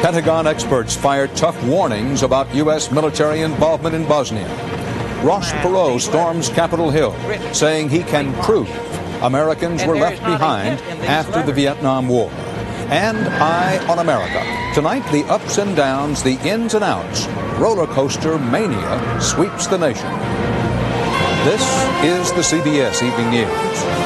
Pentagon experts fire tough warnings about U.S. military involvement in Bosnia. Ross Perot storms Capitol Hill, saying he can prove Americans were left behind after the Vietnam War. And Eye on America. Tonight, the ups and downs, the ins and outs. Roller coaster mania sweeps the nation. This is the CBS Evening News.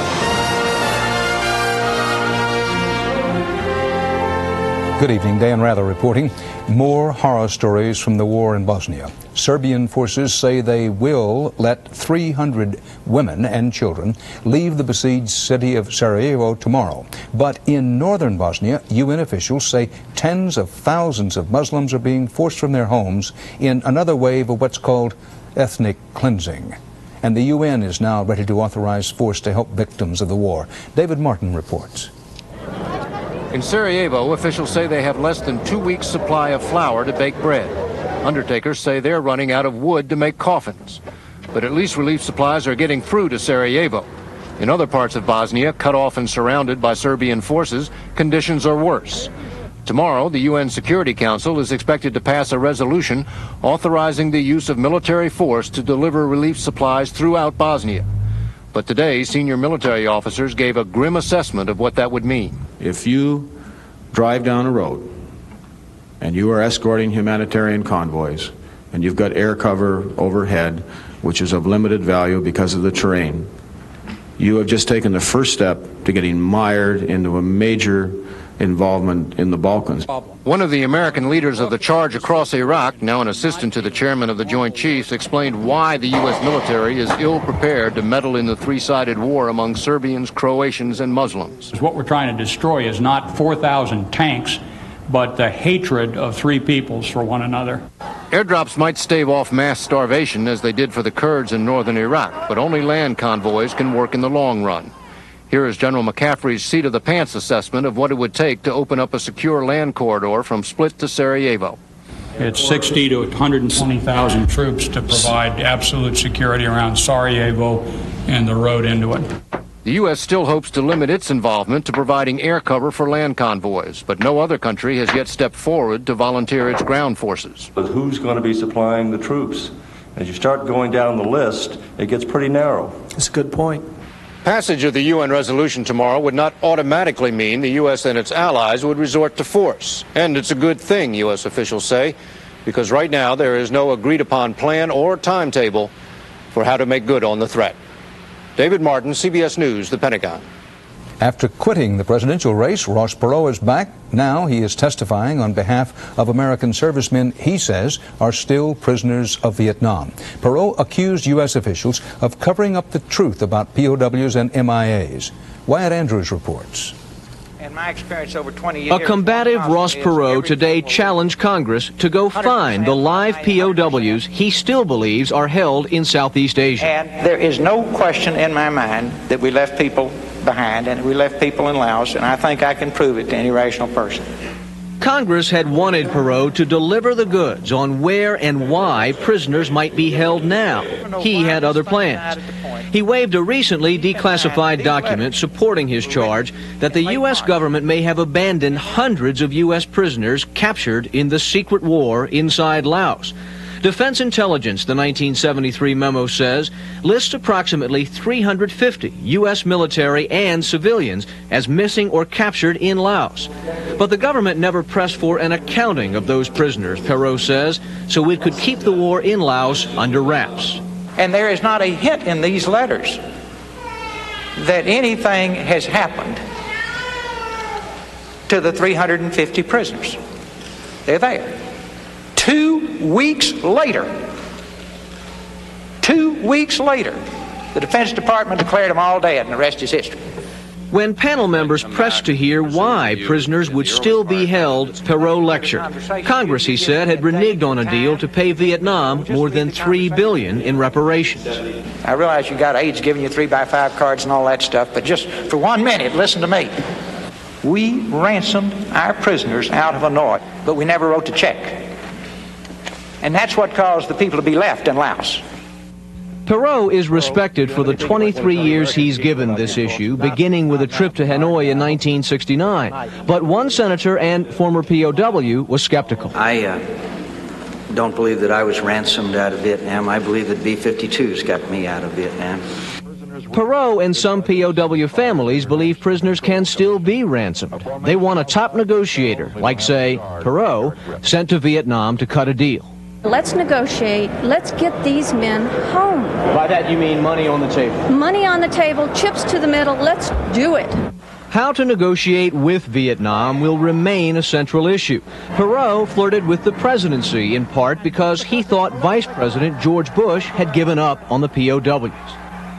Good evening. Dan Rather reporting. More horror stories from the war in Bosnia. Serbian forces say they will let 300 women and children leave the besieged city of Sarajevo tomorrow. But in northern Bosnia, UN officials say tens of thousands of Muslims are being forced from their homes in another wave of what's called ethnic cleansing. And the UN is now ready to authorize force to help victims of the war. David Martin reports. In Sarajevo, officials say they have less than 2 weeks' supply of flour to bake bread. Undertakers say they're running out of wood to make coffins. But at least relief supplies are getting through to Sarajevo. In other parts of Bosnia, cut off and surrounded by Serbian forces, conditions are worse. Tomorrow, the UN Security Council is expected to pass a resolution authorizing the use of military force to deliver relief supplies throughout Bosnia. But today, senior military officers gave a grim assessment of what that would mean. If you drive down a road and you are escorting humanitarian convoys and you've got air cover overhead, which is of limited value because of the terrain, you have just taken the first step to getting mired into a major involvement in the Balkans. One of the American leaders of the charge across Iraq, now an assistant to the chairman of the Joint Chiefs, explained why the U.S. military is ill-prepared to meddle in the three-sided war among Serbians, Croatians, and Muslims. What we're trying to destroy is not 4,000 tanks, but the hatred of three peoples for one another. Airdrops might stave off mass starvation as they did for the Kurds in northern Iraq, but only land convoys can work in the long run. Here is General McCaffrey's seat-of-the-pants assessment of what it would take to open up a secure land corridor from Split to Sarajevo. It's 60 to 120,000 troops to provide absolute security around Sarajevo and the road into it. The U.S. still hopes to limit its involvement to providing air cover for land convoys, but no other country has yet stepped forward to volunteer its ground forces. But who's going to be supplying the troops? As you start going down the list, it gets pretty narrow. That's a good point. Passage of the UN resolution tomorrow would not automatically mean the U.S. and its allies would resort to force. And it's a good thing, U.S. officials say, because right now there is no agreed-upon plan or timetable for how to make good on the threat. David Martin, CBS News, the Pentagon. After quitting the presidential race, Ross Perot is back. Now he is testifying on behalf of American servicemen he says are still prisoners of Vietnam. Perot accused U.S. officials of covering up the truth about POWs and MIAs. Wyatt Andrews reports. In my experience over 20 years, a combative Ross Perot today challenged Congress to go find the live POWs he still believes are held in Southeast Asia. And there is no question in my mind that we left people behind, and we left people in Laos, and I think I can prove it to any rational person. Congress had wanted Perot to deliver the goods on where and why prisoners might be held now. He had other plans. He waved a recently declassified document supporting his charge that the U.S. government may have abandoned hundreds of U.S. prisoners captured in the secret war inside Laos. Defense Intelligence, the 1973 memo says, lists approximately 350 U.S. military and civilians as missing or captured in Laos. But the government never pressed for an accounting of those prisoners, Perot says, so it could keep the war in Laos under wraps. And there is not a hint in these letters that anything has happened to the 350 prisoners. They're there. 2 weeks later, the Defense Department declared them all dead, and the rest is history. When panel members pressed to hear why prisoners would still be held, Perot lectured. Congress, he said, had reneged on a deal to pay Vietnam more than $3 billion in reparations. I realize you got AIDS giving you 3x5 cards and all that stuff, but just for 1 minute, listen to me. We ransomed our prisoners out of Hanoi, but we never wrote the check. And that's what caused the people to be left in Laos. Perot is respected for the 23 years he's given this issue, beginning with a trip to Hanoi in 1969. But one senator and former POW was skeptical. I don't believe that I was ransomed out of Vietnam. I believe that B-52s got me out of Vietnam. Perot and some POW families believe prisoners can still be ransomed. They want a top negotiator, like, say, Perot, sent to Vietnam to cut a deal. Let's negotiate. Let's get these men home. By that you mean money on the table? Money on the table, chips to the middle. Let's do it. How to negotiate with Vietnam will remain a central issue. Perot flirted with the presidency in part because he thought Vice President George Bush had given up on the POWs.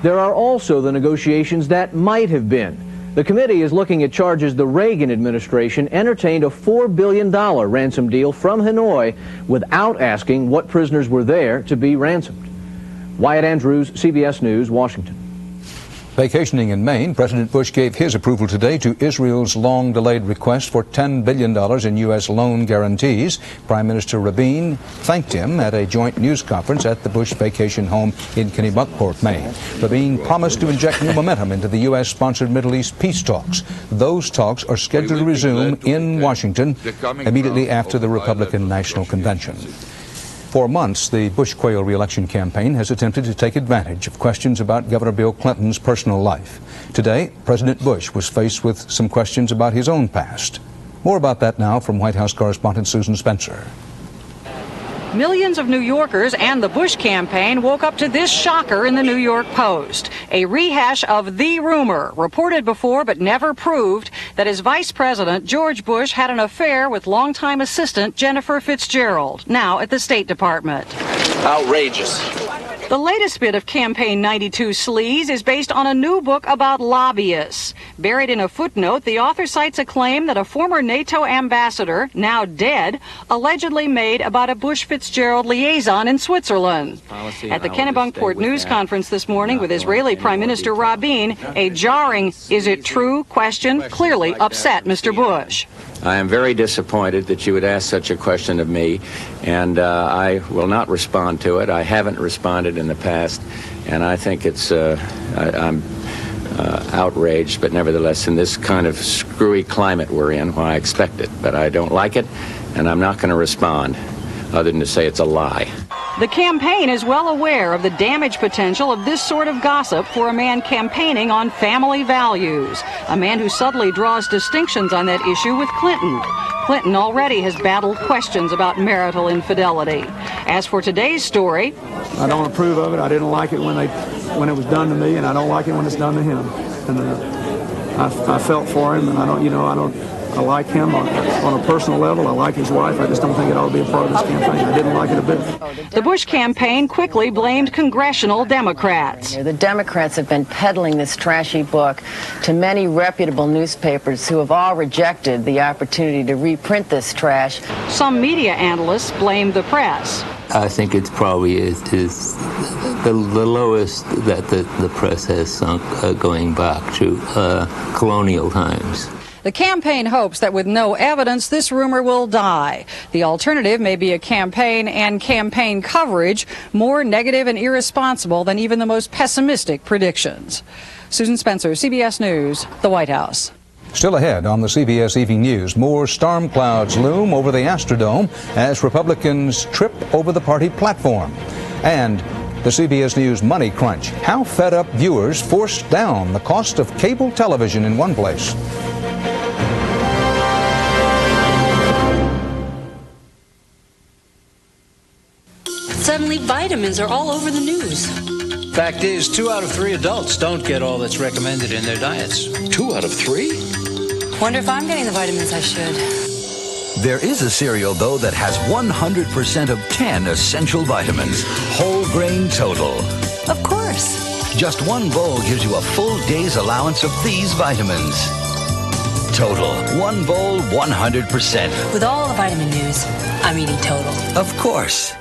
There are also the negotiations that might have been. The committee is looking at charges the Reagan administration entertained a $4 billion ransom deal from Hanoi without asking what prisoners were there to be ransomed. Wyatt Andrews, CBS News, Washington. Vacationing in Maine, President Bush gave his approval today to Israel's long-delayed request for $10 billion in U.S. loan guarantees. Prime Minister Rabin thanked him at a joint news conference at the Bush vacation home in Kennebunkport, Maine. Rabin promised to inject new momentum into the U.S.-sponsored Middle East peace talks. Those talks are scheduled to resume in Washington immediately after the Republican National Convention. For months, the Bush Quayle re-election campaign has attempted to take advantage of questions about Governor Bill Clinton's personal life. Today, President Bush was faced with some questions about his own past. More about that now from White House correspondent Susan Spencer. Millions of New Yorkers and the Bush campaign woke up to this shocker in the New York Post. A rehash of the rumor, reported before but never proved, that his vice president, George Bush, had an affair with longtime assistant Jennifer Fitzgerald, now at the State Department. Outrageous. The latest bit of Campaign 92 sleaze is based on a new book about lobbyists. Buried in a footnote, the author cites a claim that a former NATO ambassador, now dead, allegedly made about a Bush-Fitzgerald liaison in Switzerland. At the Kennebunkport news conference this morning with Israeli Prime Minister Rabin, a jarring "is it true?" question clearly upset Mr. Bush. I am very disappointed that you would ask such a question of me, and I will not respond to it. I haven't responded in the past, and I think it's I'm outraged, but nevertheless, in this kind of screwy climate we're in, well, I expect it, but I don't like it, and I'm not going to respond other than to say it's a lie. The campaign is well aware of the damage potential of this sort of gossip for a man campaigning on family values, a man who subtly draws distinctions on that issue with Clinton. Clinton already has battled questions about marital infidelity. As for today's story, I don't approve of it. I didn't like it when it was done to me, and I don't like it when it's done to him. And I felt for him, and I like him on a personal level. I like his wife. I just don't think it ought to be a part of this campaign. I didn't like it a bit. The Bush campaign quickly blamed congressional Democrats. The Democrats have been peddling this trashy book to many reputable newspapers who have all rejected the opportunity to reprint this trash. Some media analysts blame the press. I think it's probably the lowest that the press has sunk going back to colonial times. The campaign hopes that with no evidence, this rumor will die. The alternative may be a campaign and campaign coverage more negative and irresponsible than even the most pessimistic predictions. Susan Spencer, CBS News, the White House. Still ahead on the CBS Evening News, more storm clouds loom over the Astrodome as Republicans trip over the party platform. And the CBS News Money Crunch, how fed up viewers forced down the cost of cable television in one place. Suddenly, vitamins are all over the news. Fact is, 2 out of 3 adults don't get all that's recommended in their diets. 2 out of 3? Wonder if I'm getting the vitamins I should. There is a cereal, though, that has 100% of 10 essential vitamins. Whole Grain Total. Of course. Just one bowl gives you a full day's allowance of these vitamins. Total. One bowl, 100%. With all the vitamin news, I'm eating Total. Of course.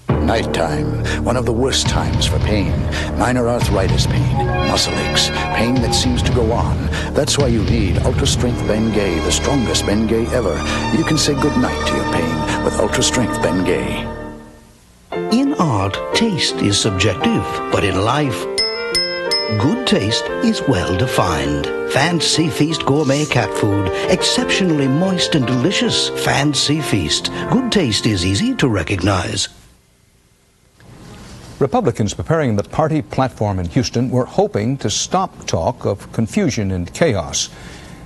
Nighttime, one of the worst times for pain. Minor arthritis pain, muscle aches, pain that seems to go on. That's why you need Ultra Strength Bengay, the strongest Bengay ever. You can say goodnight to your pain with Ultra Strength Bengay. In art, taste is subjective, but in life, good taste is well defined. Fancy Feast gourmet cat food, exceptionally moist and delicious. Fancy Feast. Good taste is easy to recognize. Republicans preparing the party platform in Houston were hoping to stop talk of confusion and chaos,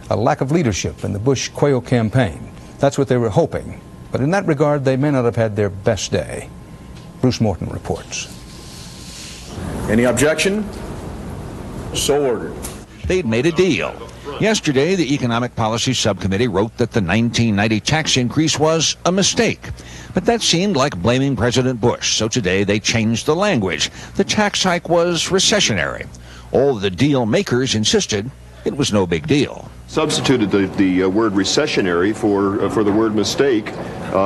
a lack of leadership in the Bush-Quayle campaign. That's what they were hoping. But in that regard, they may not have had their best day. Bruce Morton reports. Any objection? So ordered. They'd made a deal. Yesterday, the Economic Policy Subcommittee wrote that the 1990 tax increase was a mistake. But that seemed like blaming President Bush, so today they changed the language. The tax hike was recessionary. All the deal makers insisted it was no big deal. Substituted the word recessionary for the word mistake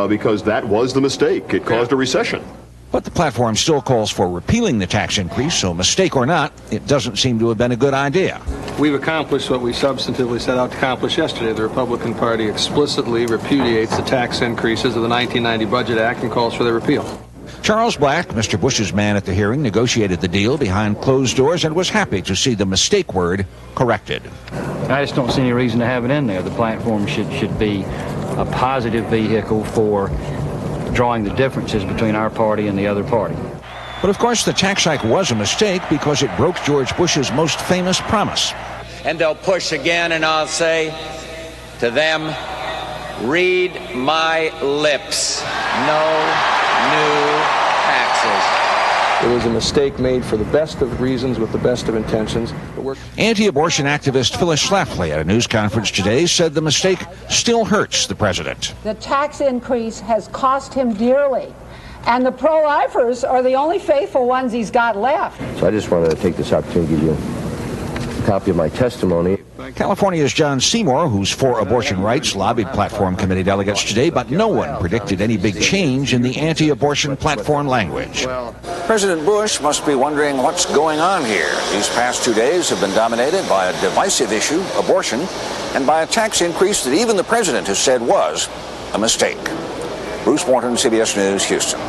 because that was the mistake. It caused a recession. But the platform still calls for repealing the tax increase, so mistake or not, it doesn't seem to have been a good idea. We've accomplished what we substantively set out to accomplish yesterday. The Republican Party explicitly repudiates the tax increases of the 1990 Budget Act and calls for their repeal. Charles Black, Mr. Bush's man at the hearing, negotiated the deal behind closed doors and was happy to see the mistake word corrected. I just don't see any reason to have it in there. The platform should be a positive vehicle for drawing the differences between our party and the other party. But of course, the tax hike was a mistake because it broke George Bush's most famous promise. And they'll push again, and I'll say to them, read my lips. No new taxes. It was a mistake made for the best of reasons with the best of intentions. Anti-abortion activist Phyllis Schlafly at a news conference today said the mistake still hurts the president. The tax increase has cost him dearly, and the pro-lifers are the only faithful ones he's got left. So I just wanted to take this opportunity to give you a copy of my testimony. California's John Seymour, who's for abortion rights, lobbied platform committee delegates today, but no one predicted any big change in the anti-abortion platform language. President Bush must be wondering what's going on here. These past 2 days have been dominated by a divisive issue, abortion, and by a tax increase that even the president has said was a mistake. Bruce Morton, CBS News, Houston.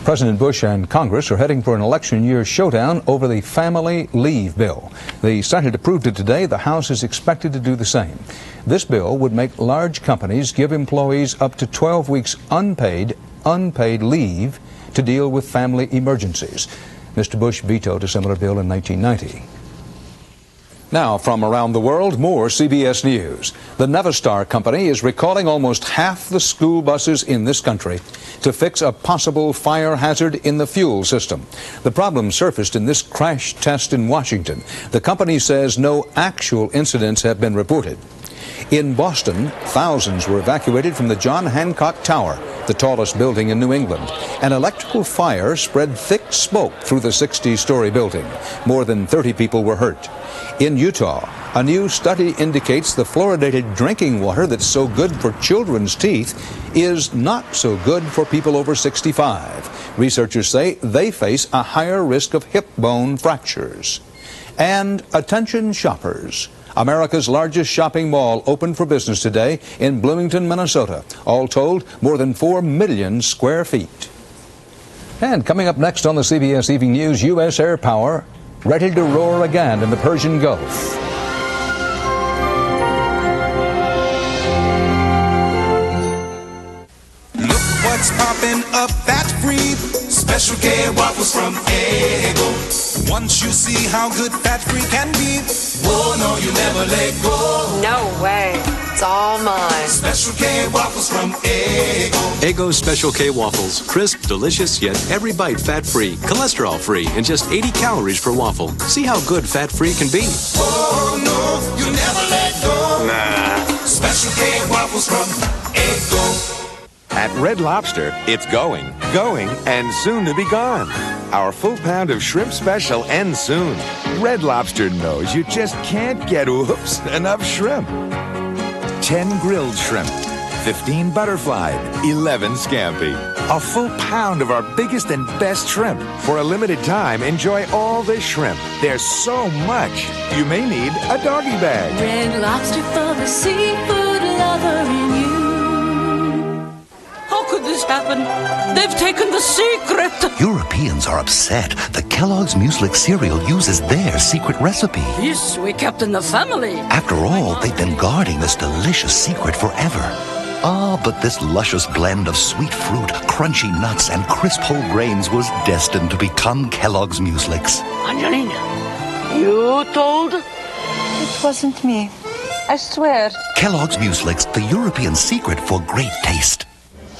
President Bush and Congress are heading for an election year showdown over the family leave bill. The Senate approved it today. The House is expected to do the same. This bill would make large companies give employees up to 12 weeks unpaid leave to deal with family emergencies. Mr. Bush vetoed a similar bill in 1990. Now, from around the world, more CBS News. The Navistar company is recalling almost half the school buses in this country to fix a possible fire hazard in the fuel system. The problem surfaced in this crash test in Washington. The company says no actual incidents have been reported. In Boston, thousands were evacuated from the John Hancock Tower, the tallest building in New England. An electrical fire spread thick smoke through the 60-story building. More than 30 people were hurt. In Utah, a new study indicates the fluoridated drinking water that's so good for children's teeth is not so good for people over 65. Researchers say they face a higher risk of hip bone fractures. And attention shoppers. America's largest shopping mall opened for business today in Bloomington, Minnesota. All told, more than 4 million square feet. And coming up next on the CBS Evening News, U.S. air power ready to roar again in the Persian Gulf. Look what's popping up, fat free. Special K waffles from Eggo. Once you see how good fat free can be, whoa, no, you never let go. No way. It's all mine. Special K waffles from Eggo. Eggo Special K waffles. Crisp, delicious, yet every bite fat-free, cholesterol-free, and just 80 calories per waffle. See how good fat-free can be. Oh, no, you never let go. Nah. Special K waffles from Eggo. At Red Lobster, it's going, and soon to be gone. Our full pound of shrimp special ends soon. Red Lobster knows you just can't get, enough shrimp. 10 grilled shrimp, 15 butterflied, 11 scampi. A full pound of our biggest and best shrimp. For a limited time, enjoy all this shrimp. There's so much, you may need a doggy bag. Red Lobster for the seafood lover in you. could this happen? They've taken the secret. Europeans are upset. The Kellogg's Muesli cereal uses their secret recipe. This we kept in the family. After all, they've been guarding this delicious secret forever. Ah, but this luscious blend of sweet fruit, crunchy nuts, and crisp whole grains was destined to become Kellogg's Mueslix. Angelina, you told? It wasn't me. I swear. Kellogg's Mueslix, the European secret for great taste.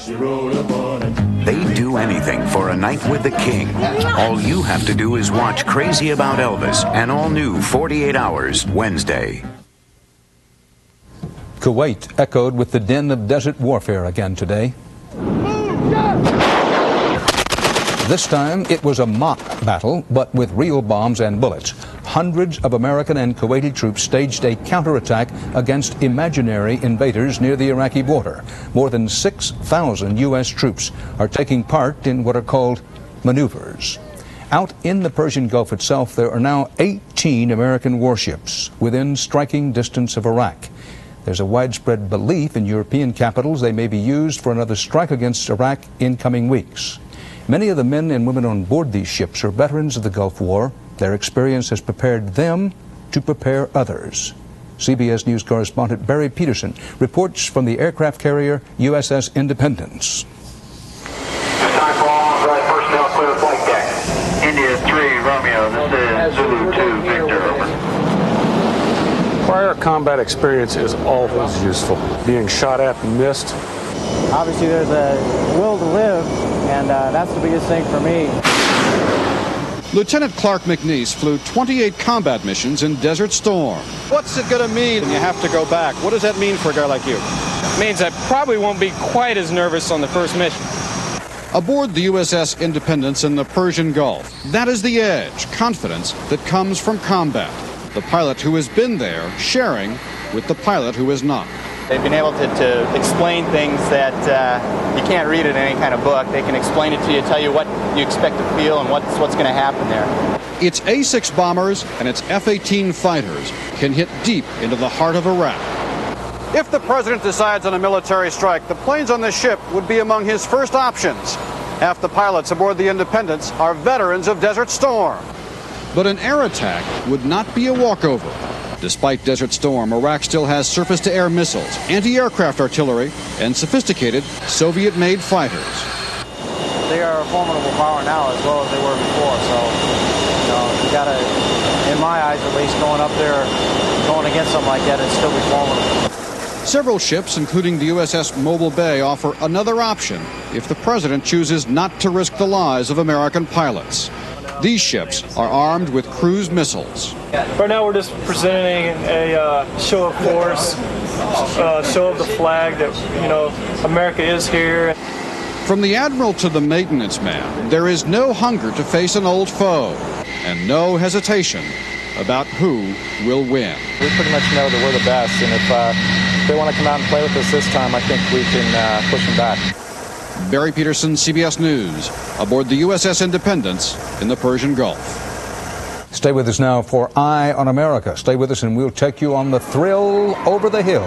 They'd do anything for a night with the king. All you have to do is watch Crazy About Elvis, an all-new 48 Hours, Wednesday. Kuwait echoed with the din of desert warfare again today. This time it was a mock battle, but with real bombs and bullets. Hundreds of American and Kuwaiti troops staged a counterattack against imaginary invaders near the Iraqi border. More than 6,000 U.S. troops are taking part in what are called maneuvers. Out in the Persian Gulf itself, there are now 18 American warships within striking distance of Iraq. There's a widespread belief in European capitals they may be used for another strike against Iraq in coming weeks. Many of the men and women on board these ships are veterans of the Gulf War. Their experience has prepared them to prepare others. CBS News correspondent Barry Peterson reports from the aircraft carrier USS Independence. Time for all on-site personnel clear the flight deck. India 3, Romeo, this is Zulu 2, Victor, over. Prior combat experience is always useful. Being shot at and missed. Obviously there's a will to live, and that's the biggest thing for me. Lieutenant Clark McNeese flew 28 combat missions in Desert Storm. What's it going to mean when you have to go back? What does that mean for a guy like you? It means I probably won't be quite as nervous on the first mission. Aboard the USS Independence in the Persian Gulf, that is the edge, confidence that comes from combat. The pilot who has been there sharing with the pilot who is not. They've been able to explain things that you can't read in any kind of book. They can explain it to you, tell you what you expect to feel and what's going to happen there. Its A-6 bombers and its F-18 fighters can hit deep into the heart of Iraq. If the president decides on a military strike, the planes on this ship would be among his first options. Half the pilots aboard the Independence are veterans of Desert Storm. But an air attack would not be a walkover. Despite Desert Storm, Iraq still has surface-to-air missiles, anti-aircraft artillery, and sophisticated Soviet-made fighters. They are a formidable power now as well as they were before, so you got to, in my eyes at least, going up there, going against something like that, it'd still be formidable. Several ships, including the USS Mobile Bay, offer another option if the president chooses not to risk the lives of American pilots. These ships are armed with cruise missiles. Right now we're just presenting a show of force, show of the flag that, America is here. From the admiral to the maintenance man, there is no hunger to face an old foe and no hesitation about who will win. We pretty much know that we're the best, and if they want to come out and play with us this time, I think we can push them back. Barry Peterson, CBS News, aboard the USS Independence in the Persian Gulf. Stay with us now for Eye on America. Stay with us and we'll take you on the thrill over the hill.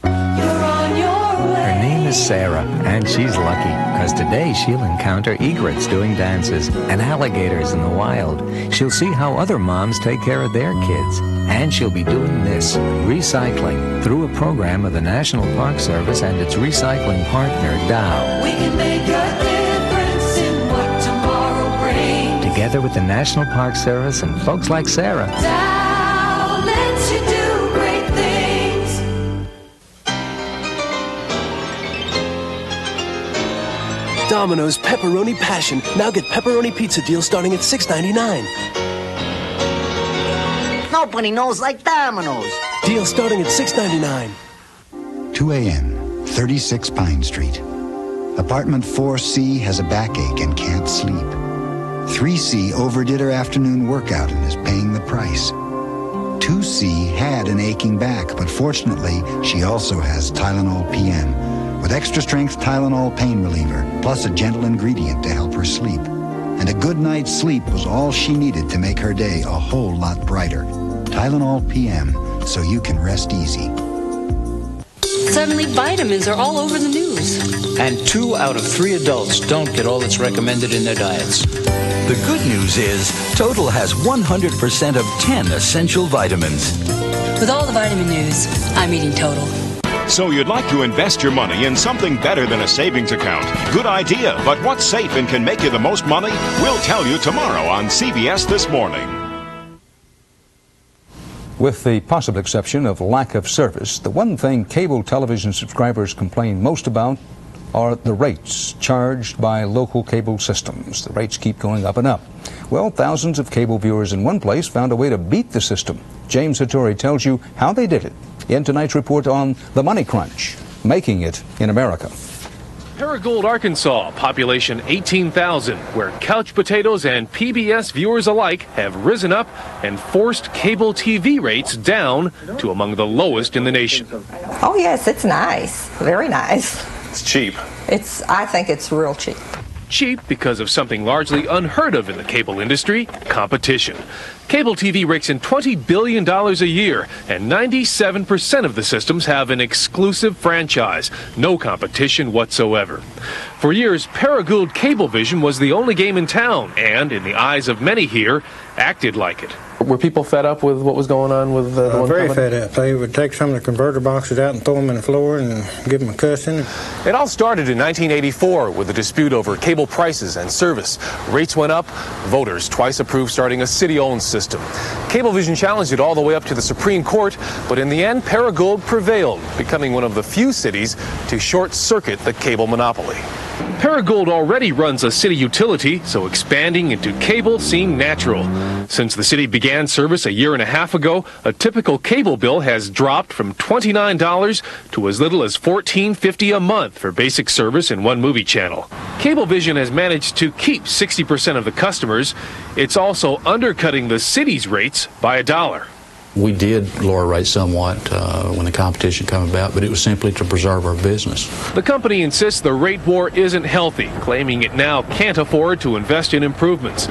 Her name is Sarah, and she's lucky because today she'll encounter egrets doing dances and alligators in the wild. She'll see how other moms take care of their kids. And she'll be doing this, recycling, through a program of the National Park Service and its recycling partner, Dow. We can make a difference in what tomorrow brings. Together with the National Park Service and folks like Sarah. Dow lets you do great things. Domino's Pepperoni Passion. Now get pepperoni pizza deal starting at $6.99. Nobody knows like Domino's. Deal starting at $6.99. 2 a.m., 36 Pine Street. Apartment 4C has a backache and can't sleep. 3C overdid her afternoon workout and is paying the price. 2C had an aching back, but fortunately, she also has Tylenol PM with extra strength Tylenol pain reliever, plus a gentle ingredient to help her sleep. And a good night's sleep was all she needed to make her day a whole lot brighter. Tylenol PM, so you can rest easy. Suddenly, vitamins are all over the news. And 2 out of 3 adults don't get all that's recommended in their diets. The good news is Total has 100% of 10 essential vitamins. With all the vitamin news, I'm eating Total. So you'd like to invest your money in something better than a savings account. Good idea, but what's safe and can make you the most money? We'll tell you tomorrow on CBS This Morning. With the possible exception of lack of service, the one thing cable television subscribers complain most about are the rates charged by local cable systems. The rates keep going up and up. Well, thousands of cable viewers in one place found a way to beat the system. James Hattori tells you how they did it in tonight's report on the money crunch, making it in America. Paragould, Arkansas, population 18,000, where couch potatoes and PBS viewers alike have risen up and forced cable TV rates down to among the lowest in the nation. Oh yes, it's nice, very nice. It's cheap. I think it's real cheap. Cheap because of something largely unheard of in the cable industry, competition. Cable TV rakes in $20 billion a year, and 97% of the systems have an exclusive franchise. No competition whatsoever. For years, Paragould Cablevision was the only game in town, and, in the eyes of many here, acted like it. Were people fed up with what was going on with the one very company? fed up. They would take some of the converter boxes out and throw them on the floor and give them a cussing. It all started in 1984 with a dispute over cable prices and service. Rates went up. Voters twice approved starting a city-owned system. Cablevision challenged it all the way up to the Supreme Court, but in the end, Paragould prevailed, becoming one of the few cities to short-circuit the cable monopoly. Paragould already runs a city utility, so expanding into cable seemed natural. Since the city began service a year and a half ago, a typical cable bill has dropped from $29 to as little as $14.50 a month for basic service and one movie channel. Cablevision has managed to keep 60% of the customers. It's also undercutting the city's rates by $1. We did lower rates somewhat when the competition came about, but it was simply to preserve our business. The company insists the rate war isn't healthy, claiming it now can't afford to invest in improvements.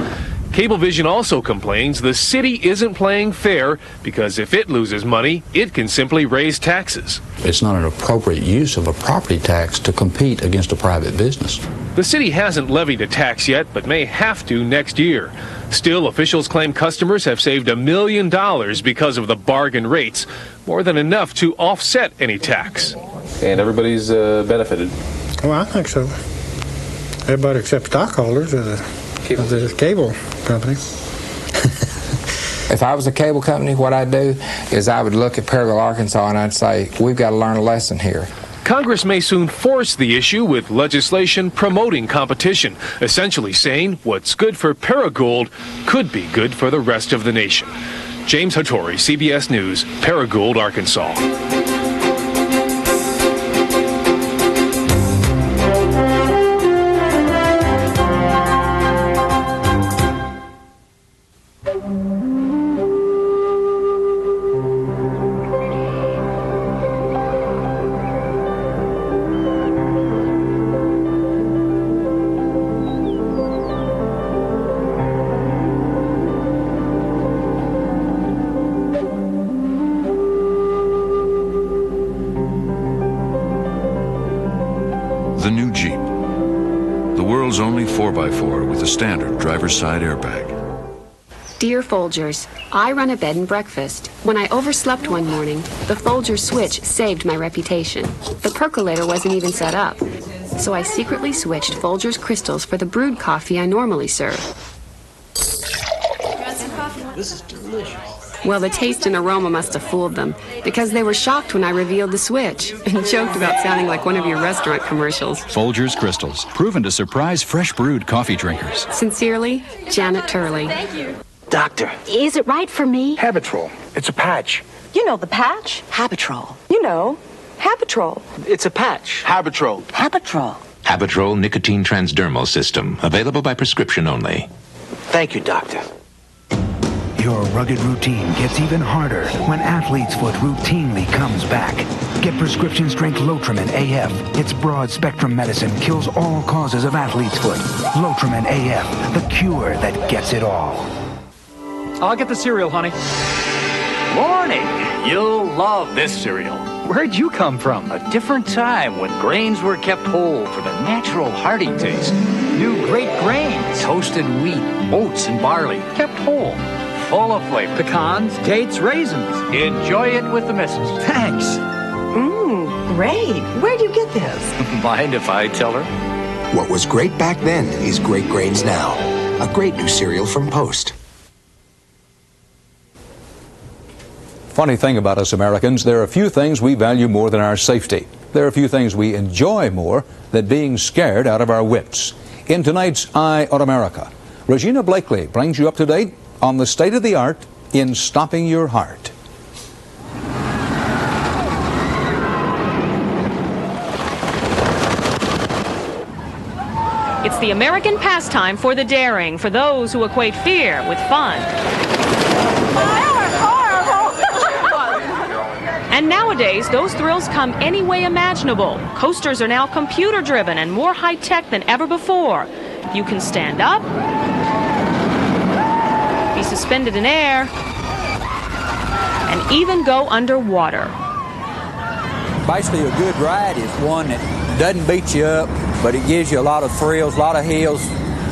Cablevision also complains the city isn't playing fair because if it loses money, it can simply raise taxes. It's not an appropriate use of a property tax to compete against a private business. The city hasn't levied a tax yet, but may have to next year. Still, officials claim customers have saved $1 million because of the bargain rates, more than enough to offset any tax. And everybody's benefited. Well, I think so. Everybody except stockholders of the cable company. If I was a cable company, what I'd do is I would look at Paragould, Arkansas, and I'd say, we've got to learn a lesson here. Congress may soon force the issue with legislation promoting competition, essentially saying what's good for Paragould could be good for the rest of the nation. James Hattori, CBS News, Paragould, Arkansas. The new Jeep. The world's only 4x4 with a standard driver's side airbag. Dear Folgers, I run a bed and breakfast. When I overslept one morning, the Folgers switch saved my reputation. The percolator wasn't even set up, so I secretly switched Folgers Crystals for the brewed coffee I normally serve. This is delicious. Well, the taste and aroma must have fooled them, because they were shocked when I revealed the switch and joked about sounding like one of your restaurant commercials. Folgers Crystals, proven to surprise fresh brewed coffee drinkers. Sincerely, Janet Turley. Thank you. Doctor. Is it right for me? Habitrol. It's a patch. You know the patch? Habitrol. You know, Habitrol. It's a patch. Habitrol. Habitrol. Habitrol Nicotine Transdermal System. Available by prescription only. Thank you, doctor. Your rugged routine gets even harder when Athlete's Foot routinely comes back. Get prescription strength Lotrimin AF. Its broad spectrum medicine kills all causes of Athlete's Foot. Lotrimin AF, the cure that gets it all. I'll get the cereal, honey. Morning. You'll love this cereal. Where'd you come from? A different time when grains were kept whole for the natural hearty taste. New great grains. Toasted wheat, oats, and barley, kept whole, full of flavor. Pecans, dates, raisins. Enjoy it with the missus. Thanks. Great. Where'd you get this? Mind if I tell her? What was great back then is great grains now. A great new cereal from Post. Funny thing about us Americans, there are a few things we value more than our safety. There are a few things we enjoy more than being scared out of our wits. In tonight's Eye on America, Regina Blakely brings you up to date on the state of the art in stopping your heart. It's the American pastime for the daring, for those who equate fear with fun. And nowadays, those thrills come any way imaginable. Coasters are now computer-driven and more high-tech than ever before. You can stand up, be suspended in air, and even go underwater. Basically, a good ride is one that doesn't beat you up, but it gives you a lot of thrills, a lot of hills,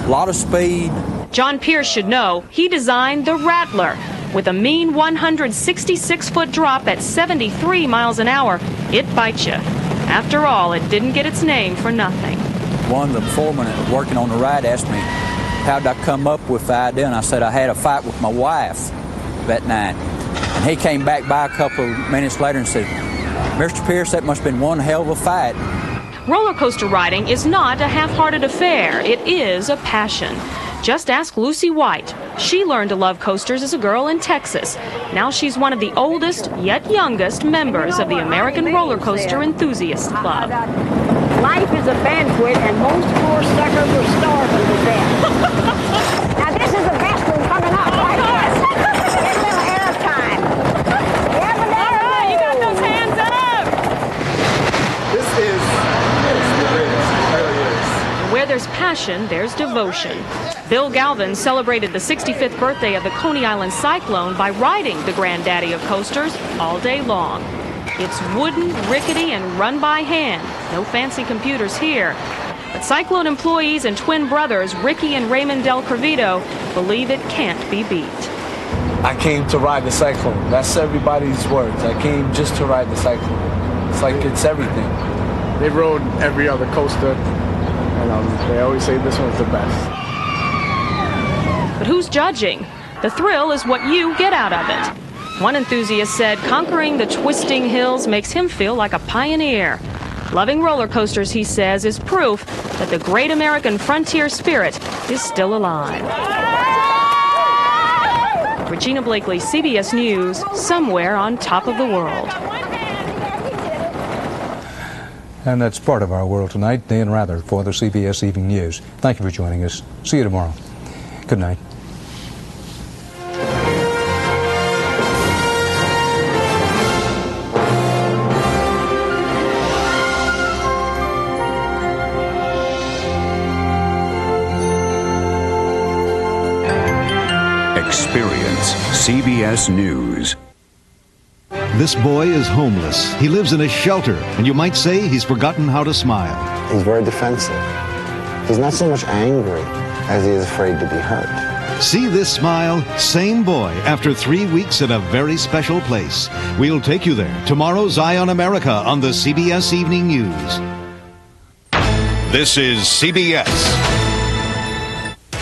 a lot of speed. John Pierce should know he designed the Rattler. With a mean 166-foot drop at 73 miles an hour, it bites you. After all, it didn't get its name for nothing. One of the foremen working on the ride asked me, how did I come up with the idea? And I said, I had a fight with my wife that night. And he came back by a couple of minutes later and said, Mr. Pierce, that must have been one hell of a fight. Roller coaster riding is not a half-hearted affair. It is a passion. Just ask Lucy White. She learned to love coasters as a girl in Texas. Now she's one of the oldest, yet youngest, members of the American Roller Coaster Enthusiast Club. Life is a banquet, and most poor suckers are starving to death. Now this is the best one coming up, right? Yes. Get a little air time. All right, you got those hands up. This is the greatest. It really is. Where there's passion, there's devotion. Bill Galvin celebrated the 65th birthday of the Coney Island Cyclone by riding the granddaddy of coasters all day long. It's wooden, rickety, and run by hand. No fancy computers here. But Cyclone employees and twin brothers, Ricky and Raymond Del Corvido, believe it can't be beat. I came to ride the Cyclone. That's everybody's words. I came just to ride the Cyclone. It's like it's everything. They rode every other coaster, and they always say this one's the best. But who's judging? The thrill is what you get out of it. One enthusiast said conquering the twisting hills makes him feel like a pioneer. Loving roller coasters, he says, is proof that the great American frontier spirit is still alive. Regina Blakely, CBS News, somewhere on top of the world. And that's part of our world tonight. Dan Rather for the CBS Evening News. Thank you for joining us. See you tomorrow. Good night. Experience CBS News. This boy is homeless. He lives in a shelter, and you might say he's forgotten how to smile. He's very defensive. He's not so much angry as he is afraid to be hurt. See this smile, sane boy, after 3 weeks in a very special place. We'll take you there. Tomorrow's Eye on America on the CBS Evening News. This is CBS.